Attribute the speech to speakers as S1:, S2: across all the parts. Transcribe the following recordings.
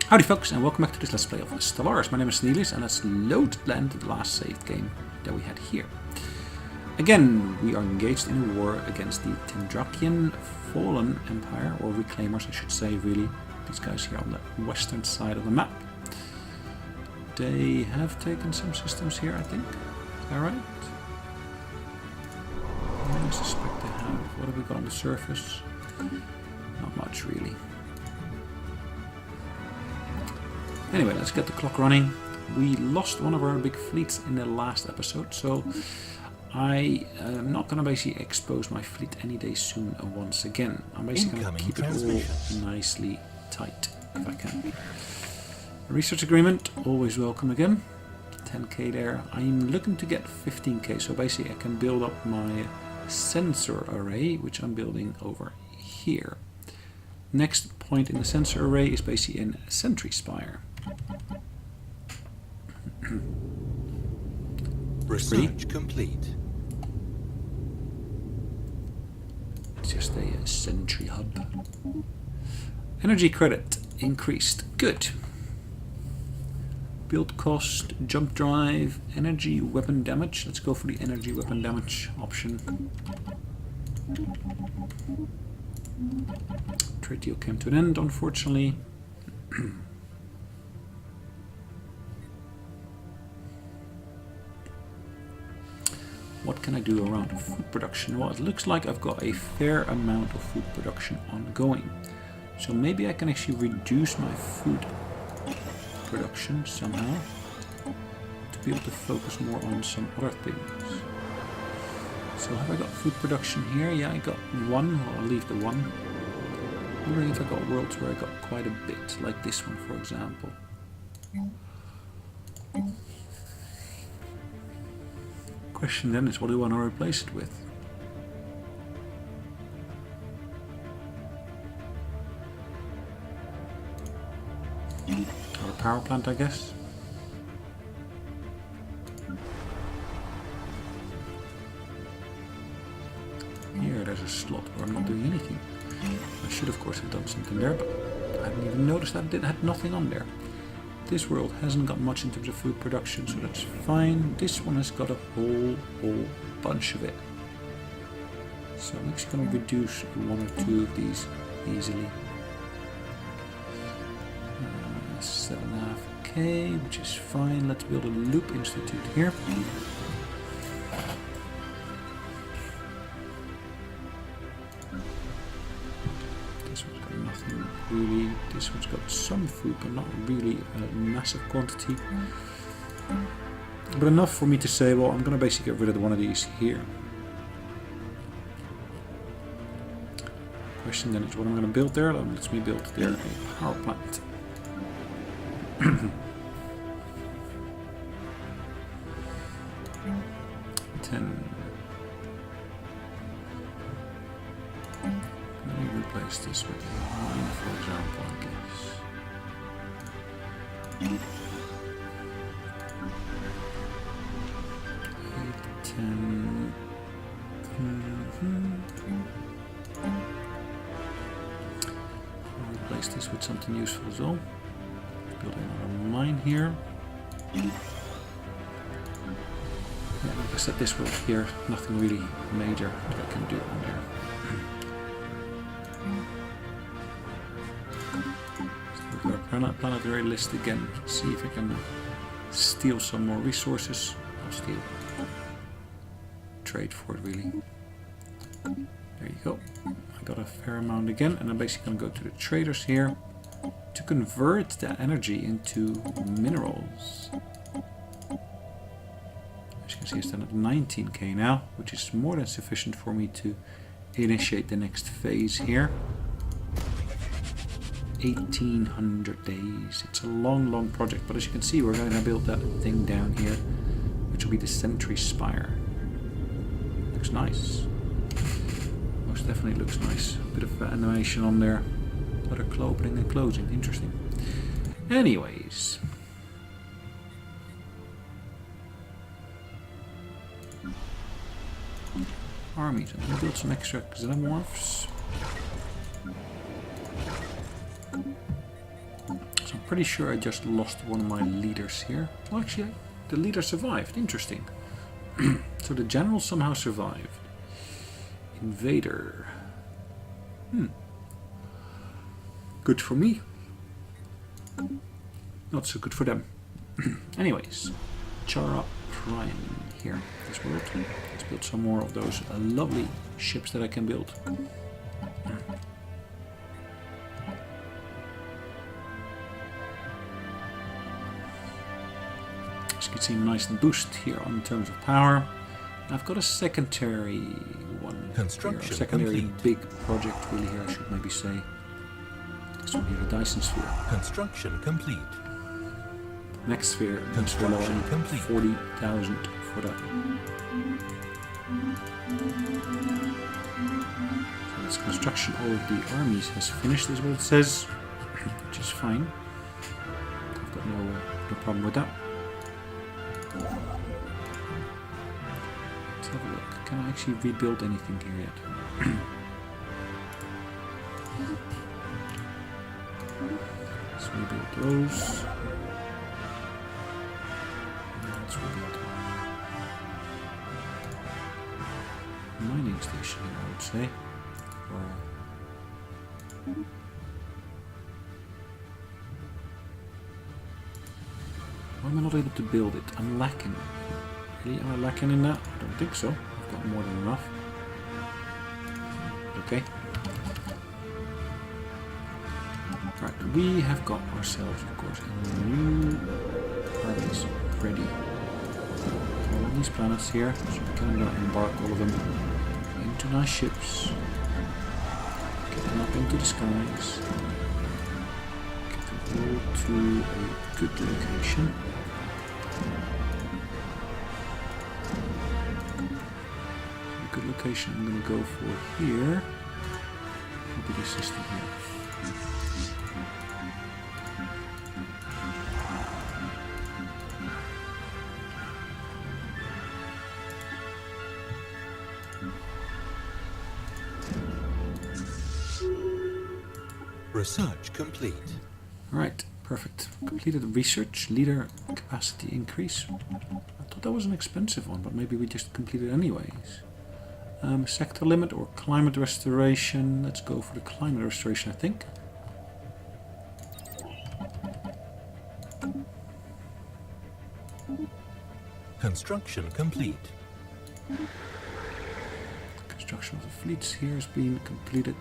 S1: Howdy folks, and welcome back to this Let's Play of Stellaris. My name is Sonelias, and let's load land the last saved game that we had here. Again, we are engaged in a war against the Tendrakian Fallen Empire, or Reclaimers I should say, really. These guys here on the western side of the map. They have taken some systems here, I think. Is that right? I suspect they have. What have we got on the surface? Not much, really. Anyway, let's get the clock running. We lost one of our big fleets in the last episode, so I am not going to basically expose my fleet any day soon once again. I'm basically going to keep it all nicely tight, if I can. A research agreement, always welcome again. 10k there. I'm looking to get 15k, so basically I can build up my sensor array, which I'm building over here. Next point in the sensor array is basically in Sentry Spire.
S2: Research complete.
S1: It's just a sentry hub. Energy credit increased. Good. Build cost, jump drive, energy weapon damage. Let's go for the energy weapon damage option. Trade deal came to an end, unfortunately. What can I do around food production? Well, it looks like I've got a fair amount of food production ongoing. So maybe I can actually reduce my food production somehow to be able to focus more on some other things. So have I got food production here? Yeah, I got one. Well, I'll leave the one. I'm wondering if I got worlds where I got quite a bit, like this one, for example. Question then is, what do I want to replace it with? Or a power plant, I guess. Here, there's a slot where I'm not doing anything. I should, of course, have done something there, but I hadn't even noticed that it had nothing on there. This world hasn't got much in terms of food production, so that's fine. This one has got a whole bunch of it. So I'm actually going to reduce one or two of these easily. 7.5k, which is fine. Let's build a loop institute here. Really, this one's got some food, but not really a massive quantity. But enough for me to say, well, I'm going to basically get rid of one of these here. Question then is what I'm going to build there. That lets me build there a power plant. 10. Let me replace this with a mine, for example, I guess. 8, 10. I'll replace this with something useful as well. Build another mine here. Yeah, like I said, this world here, nothing really major that I can do on there. Planetary list again. See if I can steal some more resources. I'll steal. Trade for it, really. There you go. I got a fair amount again, and I'm basically going to go to the traders here to convert that energy into minerals. As you can see, it's done at 19k now, which is more than sufficient for me to initiate the next phase here. 1800 days. It's a long project, but as you can see, we're going to build that thing down here, which will be the Sentry Spire. Looks nice. Most definitely looks nice. A bit of animation on there. Other opening and closing. Interesting. Anyways. Armies. I'm going to build some extra xenomorphs. I'm pretty sure I just lost one of my leaders here. Well, actually, the leader survived. Interesting. So the general somehow survived. Invader. Good for me. Not so good for them. Anyways, Chara Prime here. This world. Let's build some more of those lovely ships that I can build. As you can see, a nice boost here in terms of power. I've got a secondary one.
S2: Construction
S1: here, a secondary
S2: complete.
S1: big project really here, I should maybe say. This one here, the Dyson Sphere.
S2: Construction complete.
S1: Next sphere,
S2: Construction complete.
S1: 40,000 for that. So this construction of the armies has finished, is what it says, which is fine. I've got no problem with that. Let's have a look. Can I actually rebuild anything here yet? Let's rebuild those. Let's rebuild a mining station here, I would say. Why am I not able to build it? I'm lacking. Really? Am I lacking in that? I don't think so. I've got more than enough. Okay. Right, we have got ourselves, of course, a new armies ready. All of these planets here, so we can embark all of them into nice ships. Get them up into the skies. Get them all to a good location. Location I'm going to go for here. What will be the system here?
S2: Research complete.
S1: Alright, perfect. Completed the research. Leader capacity increase. I thought that was an expensive one, but maybe we just completed it anyways. Sector limit or climate restoration. Let's go for the climate restoration, I think.
S2: Construction complete.
S1: Construction of the fleets here has been completed.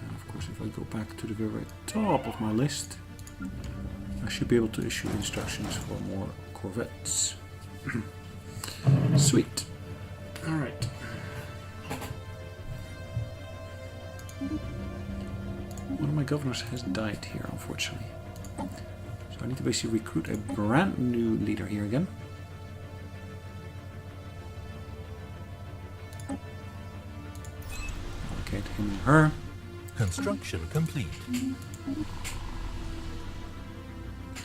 S1: And of course, if I go back to the very top of my list, I should be able to issue instructions for more corvettes. Sweet. Alright. One of my governors has died here, unfortunately. So I need to basically recruit a brand new leader here again. Allocate him or her.
S2: Construction complete.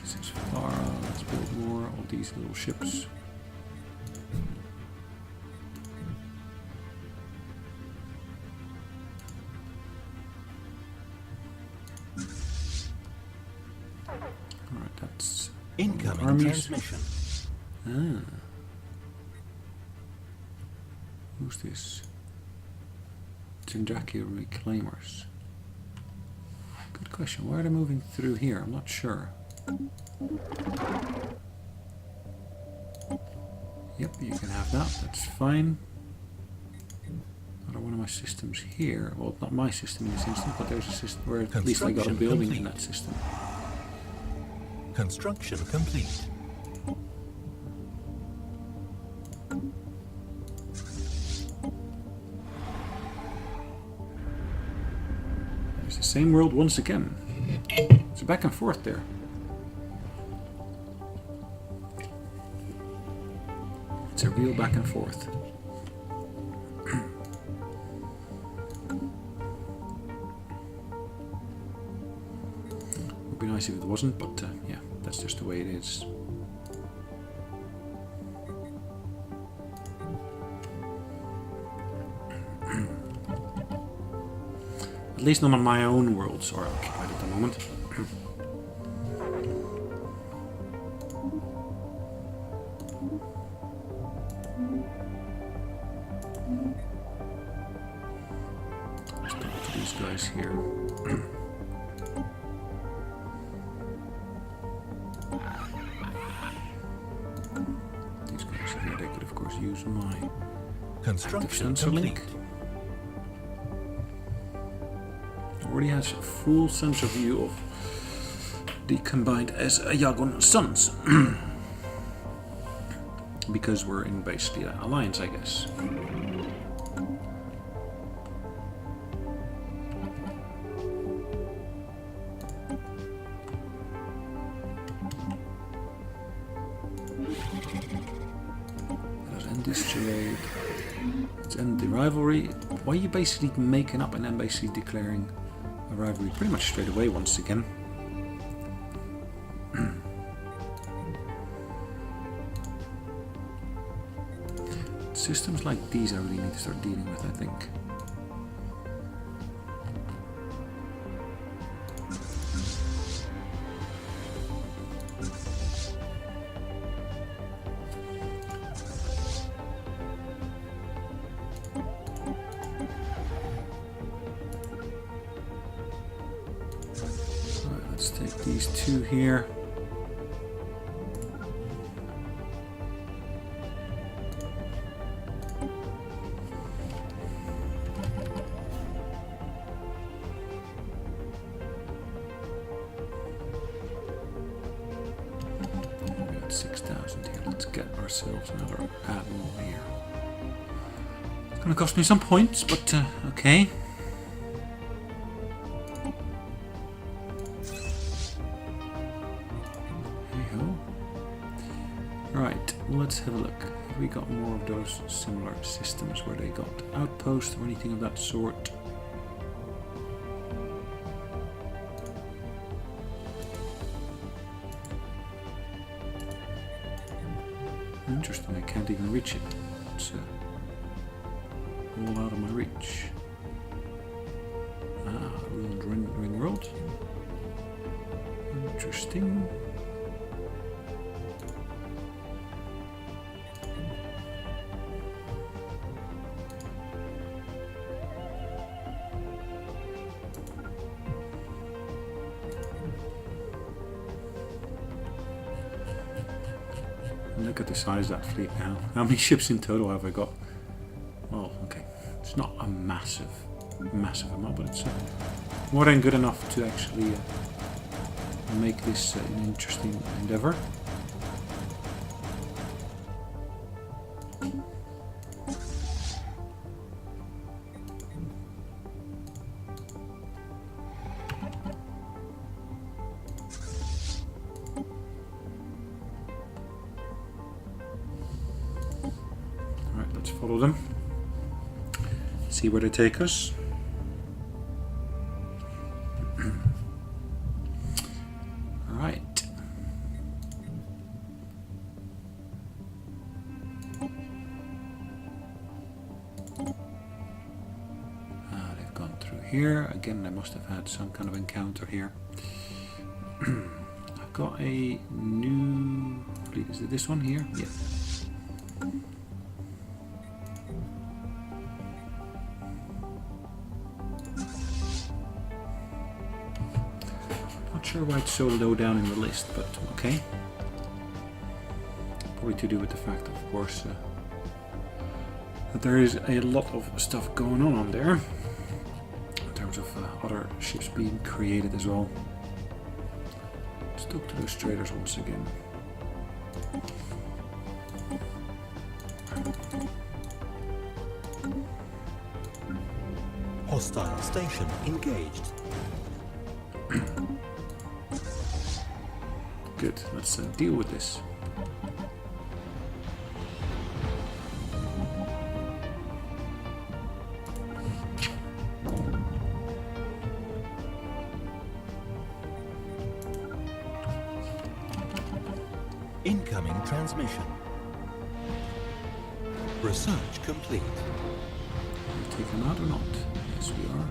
S1: This is far. Let's build more of these little ships. Alright, that's
S2: Incoming
S1: armies.
S2: transmission.
S1: Ah. Who's this? Tindraki Reclaimers. Good question. Why are they moving through here? I'm not sure. Yep, you can have that. That's fine. Another one of my systems here. Well, not my system in this instance, but there's a system where at least I got a
S2: Construction
S1: building in
S2: complete.
S1: that system.
S2: Construction complete.
S1: It's the same world once again. It's back and forth there. It's a real back and forth. Would be nice if it wasn't, but yeah, that's just the way it is. At least none of my own worlds are occupied at the moment. Let's talk to these guys here. These guys here, they could of course use my active
S2: Construction
S1: sensor link.
S2: complete.
S1: Already has a full sensor view of the combined as Yagon sons. Because we're in basically an alliance, I guess. Let's end this trade. Let's end the rivalry. Why are you basically making up and then basically declaring a rivalry pretty much straight away once again? Systems like these I really need to start dealing with, I think. Alright, let's take these two here. We got 6,000 here. Let's get ourselves another admiral here. It's gonna cost me some points, but okay. Hey-ho. Right, well, let's have a look. Have we got more of those similar systems where they got outposts or anything of that sort? Interesting, I can't even reach it. It's all out of my reach. Ah, ruined ring world. Interesting. Look at the size of that fleet now. How many ships in total have I got? Well, okay. It's not a massive amount, but it's more than good enough to actually make this an interesting endeavor. Follow them, see where they take us. All right. They've gone through here. Again, they must have had some kind of encounter here. I've got a new fleet. Is it this one here? Yeah. Not sure why it's so low down in the list, but okay. Probably to do with the fact, of course, that there is a lot of stuff going on there in terms of other ships being created as well. Let's talk to those traders once again.
S2: Hostile station engaged.
S1: Good, let's deal with this.
S2: Incoming transmission. Research complete.
S1: Take them out or not? Yes, we are.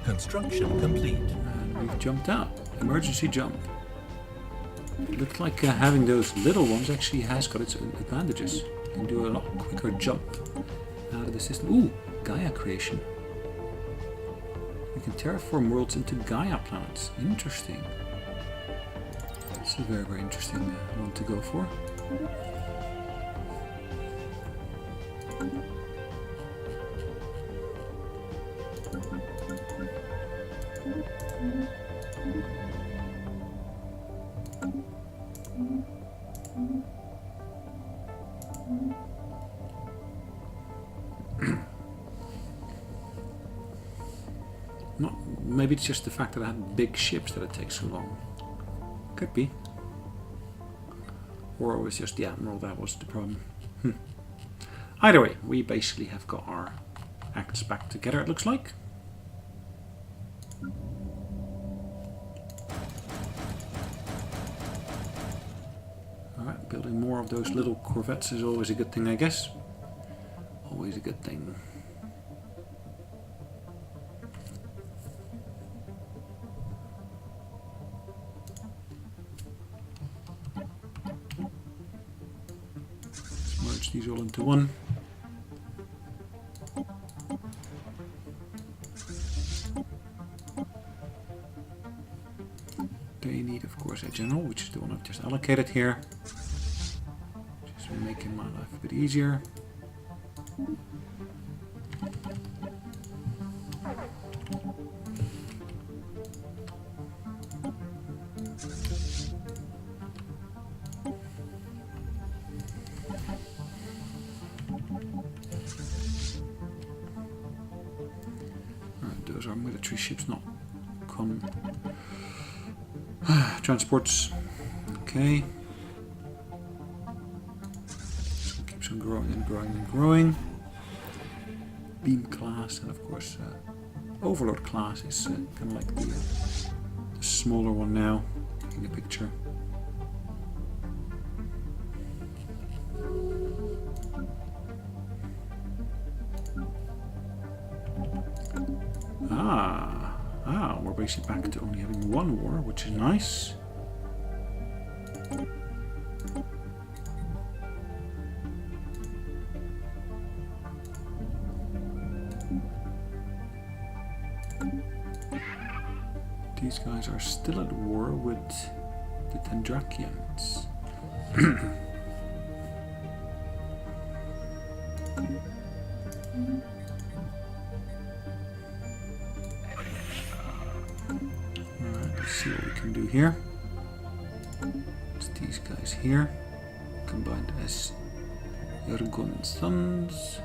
S2: Construction complete.
S1: And we've jumped out. Emergency jump. It looks like having those little ones actually has got its own advantages. You can do a lot quicker jump out of the system. Ooh, Gaia creation. You can terraform worlds into Gaia planets. Interesting. This is a very, very interesting one to go for. Maybe it's just the fact that I have big ships that it takes so long. Could be. Or it was just the Admiral that was the problem. Either way, we basically have got our acts back together, it looks like. Alright, building more of those little corvettes is always a good thing, I guess. Always a good thing. Merge these all into one. They need, of course, a general, which is the one I've just allocated here. Just making my life a bit easier. Those are military ships, not transports. Okay. So it keeps on growing and growing and growing. Beam class, and of course Overlord class is kind of like the smaller one now in the picture. We're basically back to only having one war, which is nice. These guys are still at war with the Tendrakians. See what we can do here. It's these guys here, combined as Yorgon's sons.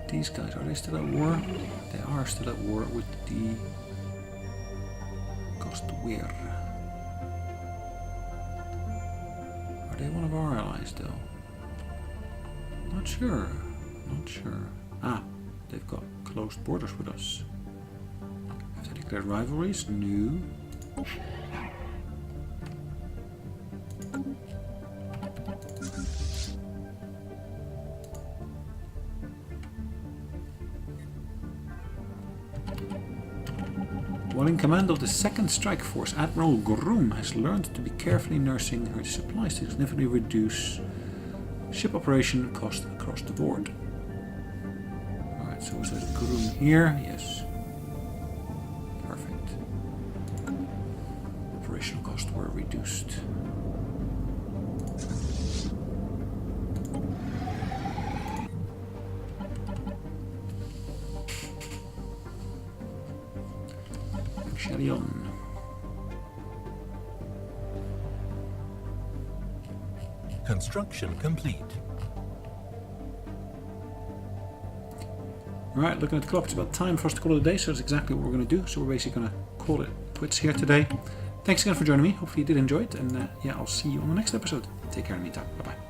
S1: These guys, are they still at war? They are still at war with the Kostweir. Are they one of our allies though? Not sure. Not sure. Ah, they've got closed borders with us. Have they declared rivalries? No. While in command of the 2nd Strike Force, Admiral Groom has learned to be carefully nursing her supplies to significantly reduce ship operation cost across the board. Alright, so is that Groom here? Yes. Perfect. Operational costs were reduced. On.
S2: Construction complete.
S1: Right, looking at the clock, it's about time for us to call it a day, so that's exactly what we're going to do. So we're basically going to call it quits here today. Thanks again for joining me. Hopefully you did enjoy it, and yeah, I'll see you on the next episode. Take care in the meantime. Bye bye.